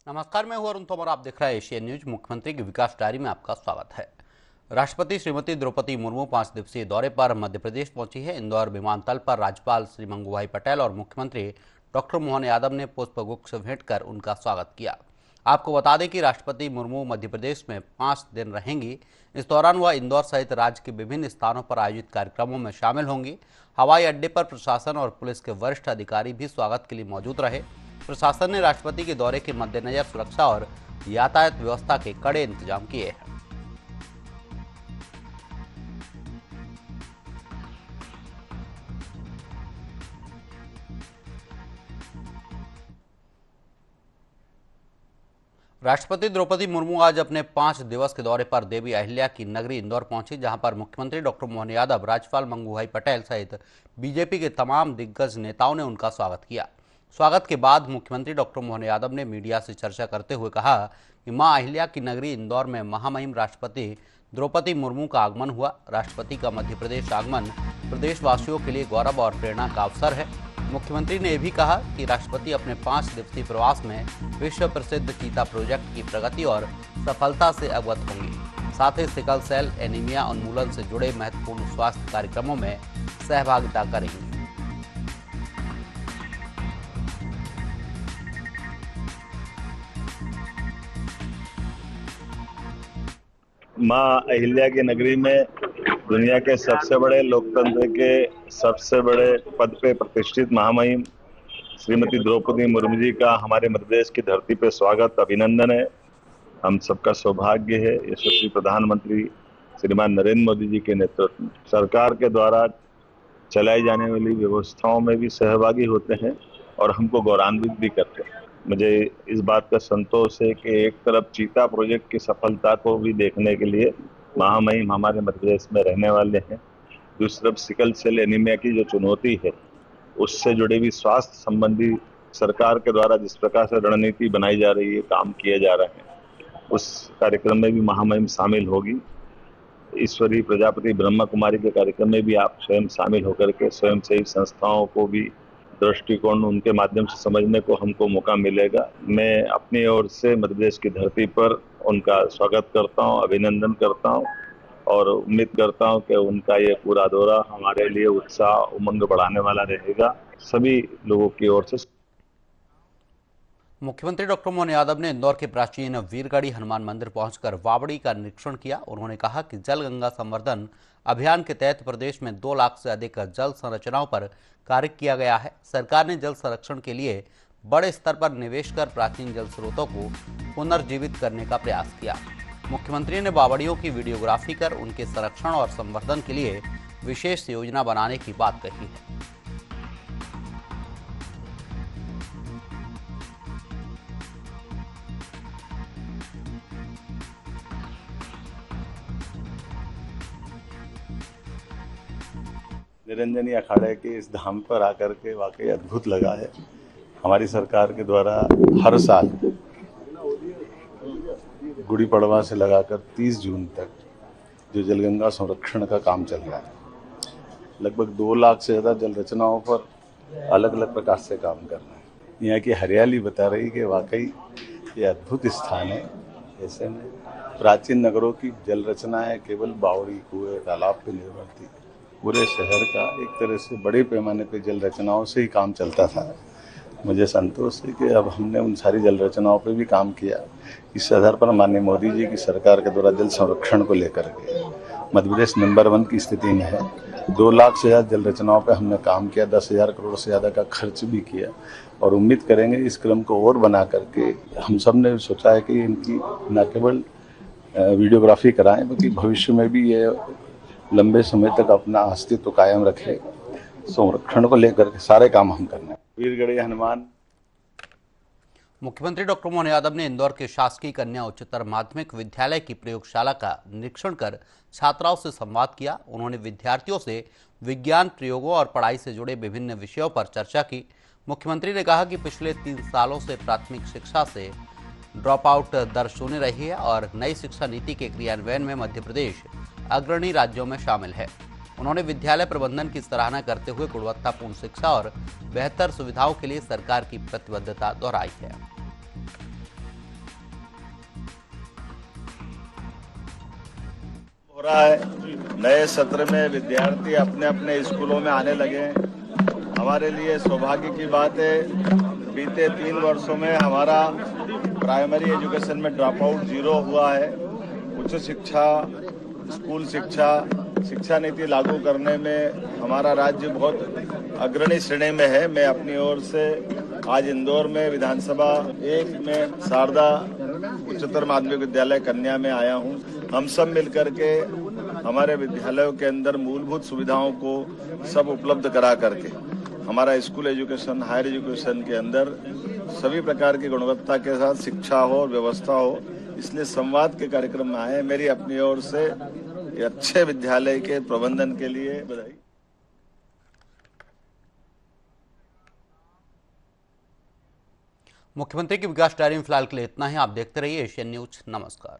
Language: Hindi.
नमस्कार, मैं हूं अरुण तोमर। आप देख रहे हैं एशियन न्यूज। मुख्यमंत्री की विकास डायरी में आपका स्वागत है। राष्ट्रपति श्रीमती द्रौपदी मुर्मू 5 दिवसीय दौरे पर मध्य प्रदेश पहुंची है। इंदौर विमानतल पर राज्यपाल श्री मंगूभाई पटेल और मुख्यमंत्री डॉक्टर मोहन यादव ने पुष्पगुच्छ भेंट कर उनका स्वागत किया। आपको बता दें कि राष्ट्रपति मुर्मू मध्य प्रदेश में 5 दिन रहेंगी। इस दौरान वह इंदौर सहित राज्य के विभिन्न स्थानों पर आयोजित कार्यक्रमों में शामिल होंगी। हवाई अड्डे पर प्रशासन और पुलिस के वरिष्ठ अधिकारी भी स्वागत के लिए मौजूद रहे। प्रशासन ने राष्ट्रपति के दौरे के मद्देनजर सुरक्षा और यातायात व्यवस्था के कड़े इंतजाम किए हैं। राष्ट्रपति द्रौपदी मुर्मू आज अपने 5 दिवस के दौरे पर देवी अहिल्या की नगरी इंदौर पहुंची, जहां पर मुख्यमंत्री डॉक्टर मोहन यादव, राज्यपाल मंगूभाई पटेल सहित बीजेपी के तमाम दिग्गज नेताओं ने उनका स्वागत किया। स्वागत के बाद मुख्यमंत्री डॉक्टर मोहन यादव ने मीडिया से चर्चा करते हुए कहा कि मां अहिल्या की नगरी इंदौर में महामहिम राष्ट्रपति द्रौपदी मुर्मू का आगमन हुआ। राष्ट्रपति का मध्य प्रदेश आगमन प्रदेशवासियों के लिए गौरव और प्रेरणा का अवसर है। मुख्यमंत्री ने यह भी कहा कि राष्ट्रपति अपने 5 दिवसीय प्रवास में विश्व प्रसिद्ध चीता प्रोजेक्ट की प्रगति और सफलता से अवगत होंगे। साथ ही सिकल सेल एनीमिया उन्मूलन से जुड़े महत्वपूर्ण स्वास्थ्य कार्यक्रमों में सहभागिता करेंगे। माँ अहिल्या की नगरी में दुनिया के सबसे बड़े लोकतंत्र के सबसे बड़े पद पे प्रतिष्ठित महामहिम श्रीमती द्रौपदी मुर्मू जी का हमारे मध्य प्रदेश की धरती पे स्वागत, अभिनंदन है। हम सबका सौभाग्य है यशस्वी प्रधानमंत्री श्रीमान नरेंद्र मोदी जी के नेतृत्व सरकार के द्वारा चलाई जाने वाली व्यवस्थाओं में भी सहभागी होते हैं और हमको गौरवान्वित भी करते हैं। मुझे इस बात का संतोष है कि एक तरफ चीता प्रोजेक्ट की सफलता को भी देखने के लिए महामहिम हमारे मध्य प्रदेश में रहने वाले हैं। दूसरी तरफ सिकल सेल एनीमिया की जो चुनौती है उससे जुड़े भी स्वास्थ्य संबंधी सरकार के द्वारा जिस प्रकार से रणनीति बनाई जा रही है, काम किए जा रहे हैं, उस कार्यक्रम में भी महामहिम शामिल होगी। ईश्वरी प्रजापति ब्रह्मा कुमारी के कार्यक्रम में भी आप स्वयं शामिल होकर के स्वयंसेवी संस्थाओं को भी दृष्टिकोण उनके माध्यम से समझने को हमको मौका मिलेगा। मैं अपनी ओर से मध्य प्रदेश की धरती पर उनका स्वागत करता हूं, अभिनंदन करता हूं और उम्मीद करता हूं कि उनका ये पूरा दौरा हमारे लिए उत्साह उमंग बढ़ाने वाला रहेगा। सभी लोगों की ओर से मुख्यमंत्री डॉक्टर मोहन यादव ने इंदौर के प्राचीन वीरगढ़ी हनुमान मंदिर पहुंचकर वावड़ी का निरीक्षण किया। उन्होंने कहा कि जल गंगा संवर्धन अभियान के तहत प्रदेश में 2 लाख से अधिक जल संरचनाओं पर कार्य किया गया है। सरकार ने जल संरक्षण के लिए बड़े स्तर पर निवेश कर प्राचीन जल स्रोतों को पुनर्जीवित करने का प्रयास किया। मुख्यमंत्री ने बावड़ियों की वीडियोग्राफी कर उनके संरक्षण और संवर्धन के लिए विशेष योजना बनाने की बात कही है। निरंजनी अखाड़े के इस धाम पर आकर के वाकई अद्भुत लगा है। हमारी सरकार के द्वारा हर साल गुड़ी पड़वा से लगाकर 30 जून तक जो जलगंगा संरक्षण का काम चल रहा है, लगभग 2 लाख से ज़्यादा जल रचनाओं पर अलग अलग प्रकार से काम कर रहे हैं। यहाँ की हरियाली बता रही कि वाकई ये अद्भुत स्थान है। ऐसे में प्राचीन नगरों की जल रचनाएं केवल बावड़ी, कुएं, तालाब पर निर्भर थी। पूरे शहर का एक तरह से बड़े पैमाने पे जल रचनाओं से ही काम चलता था। मुझे संतोष है कि अब हमने उन सारी जल रचनाओं पे भी काम किया। इस आधार पर माननीय मोदी जी की सरकार के द्वारा जल संरक्षण को लेकर के मध्य प्रदेश नंबर 1 की स्थिति में है। 2 लाख से ज़्यादा जल रचनाओं पे हमने काम किया, 10,000 करोड़ से ज़्यादा का खर्च भी किया और उम्मीद करेंगे इस क्रम को और बना करके हम सब ने सोचा है कि इनकी न केवल वीडियोग्राफी कराएं बल्कि भविष्य में भी ये लंबे समय तक अपना अस्तित्व कायम रखे। संरक्षण को लेकर के सारे काम हम करने। वीरगढ़ी हनुमान। मुख्यमंत्री डॉक्टर मोहन यादव ने इंदौर के शासकीय कन्या उच्चतर माध्यमिक विद्यालय की प्रयोगशाला का निरीक्षण कर छात्राओं से संवाद किया। उन्होंने विद्यार्थियों से विज्ञान प्रयोगों और पढ़ाई से जुड़े विभिन्न विषयों पर चर्चा की। मुख्यमंत्री ने कहा कि पिछले 3 सालों से प्राथमिक शिक्षा से ड्रॉप आउट दर शून्य रही है और नई शिक्षा नीति के क्रियान्वयन में मध्य प्रदेश अग्रणी राज्यों में शामिल है। उन्होंने विद्यालय प्रबंधन की सराहना करते हुए गुणवत्तापूर्ण शिक्षा और बेहतर सुविधाओं के लिए सरकार की प्रतिबद्धता दोहराई है। रहा है। नए सत्र में विद्यार्थी अपने अपने स्कूलों में आने लगे हैं। हमारे लिए सौभाग्य की बात है, बीते 3 वर्षों में हमारा प्राइमरी एजुकेशन में ड्रॉप आउट 0 हुआ है। उच्च शिक्षा, स्कूल शिक्षा, शिक्षा नीति लागू करने में हमारा राज्य बहुत अग्रणी श्रेणी में है। मैं अपनी ओर से आज इंदौर में विधानसभा 1 में शारदा उच्चतर माध्यमिक विद्यालय कन्या में आया हूं। हम सब मिलकर के हमारे विद्यालयों के अंदर मूलभूत सुविधाओं को सब उपलब्ध करा करके हमारा स्कूल एजुकेशन, हायर एजुकेशन के अंदर सभी प्रकार की गुणवत्ता के साथ शिक्षा हो और व्यवस्था हो, इसलिए संवाद के कार्यक्रम में आए। मेरी अपनी ओर से ये अच्छे विद्यालय के प्रबंधन के लिए बधाई। मुख्यमंत्री की विकास डायरी में फिलहाल के लिए इतना ही। आप देखते रहिए एशियन न्यूज। नमस्कार।